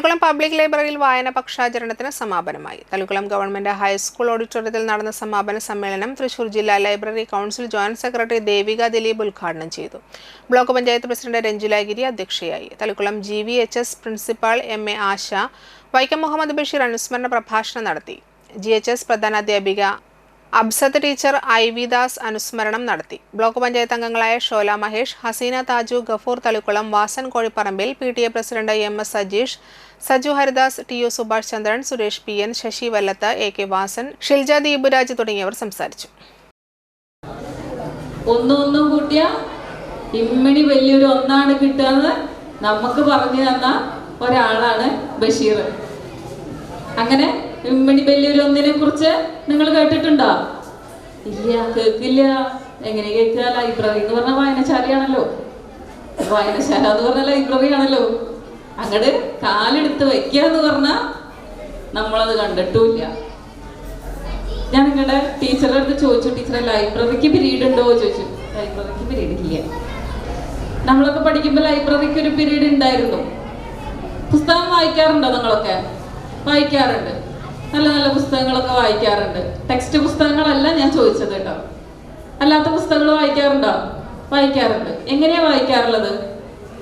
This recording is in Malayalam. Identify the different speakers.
Speaker 1: തളിക്കുളം പബ്ലിക് ലൈബ്രറിയിൽ വായന പക്ഷാചരണത്തിന് സമാപനമായി. തളിക്കുളം ഗവൺമെന്റ് ഹൈസ്കൂൾ ഓഡിറ്റോറിയത്തിൽ നടന്ന സമാപന സമ്മേളനം തൃശൂർ ജില്ലാ library council joint secretary Devika Dileep ഉദ്ഘാടനം ചെയ്തു. ബ്ലോക്ക് പഞ്ചായത്ത് പ്രസിഡന്റ് രഞ്ജുലാഗിരി അധ്യക്ഷയായി. Thalikulam GVHS principal MA Asha, Vaikom Muhammad Basheer അനുസ്മരണ പ്രഭാഷണം നടത്തി. GHS പ്രധാനാധ്യാപിക അബ്സത്ത് ടീച്ചർ IV ദാസ് അനുസ്മരണം നടത്തി. ബ്ലോക്ക് പഞ്ചായത്ത് അംഗങ്ങളായ Shola Mahesh, Haseena Thaju, Gafoor Thalikulam, Vasan Kozhiparambil, PTA president MS Sajeesh, Saju Haridas, TU Subhash Chandran, Suresh PN, Sasi Vallath, AK Vasan, Shilja Deepuraj തുടങ്ങിയവർ സംസാരിച്ചു.
Speaker 2: ഒന്നും കൂട്ടിയ ഇമ്മണി വലിയൊരു ഒന്നാണ് കിട്ടുന്നത് നമുക്ക് പറഞ്ഞു തന്ന ഒരാളാണ് ബഷീർ. അങ്ങനെ ഇമ്മണി വലിയൊരു ഒന്നിനെ കുറിച്ച് നിങ്ങൾ കേട്ടിട്ടുണ്ടോ? ഇല്ല, കേൾക്കില്ല. എങ്ങനെ കേൾക്കുക? ലൈബ്രറി എന്ന് പറഞ്ഞ വായനശാലയാണല്ലോ. വായനശാല എന്ന് പറഞ്ഞ ലൈബ്രറി ആണല്ലോ. അങ്ങോട്ട് കാലെടുത്ത് വയ്ക്കുക എന്ന് പറഞ്ഞാൽ നമ്മളത് കണ്ടിട്ടുമില്ല. ഞാൻ നിങ്ങളുടെ ടീച്ചറുടെ അടുത്ത് ചോദിച്ചു, ടീച്ചറെ ലൈബ്രറിക്ക് പീരീഡ് ഉണ്ടോ ചോദിച്ചു. ലൈബ്രറിക്ക് പീരീഡ് ഇല്ല. നമ്മളൊക്കെ പഠിക്കുമ്പോൾ ലൈബ്രറിക്ക് ഒരു പീരീഡ് ഉണ്ടായിരുന്നു. പുസ്തകം വായിക്കാറുണ്ടോ? നിങ്ങളൊക്കെ വായിക്കാറുണ്ട്. നല്ല നല്ല പുസ്തകങ്ങളൊക്കെ വായിക്കാറുണ്ട്. ടെക്സ്റ്റ് പുസ്തകങ്ങളല്ല ഞാൻ ചോദിച്ചത് കേട്ടോ. അല്ലാത്ത പുസ്തകങ്ങൾ വായിക്കാറുണ്ടോ? വായിക്കാറുണ്ട്. എങ്ങനെയാ വായിക്കാറുള്ളത്?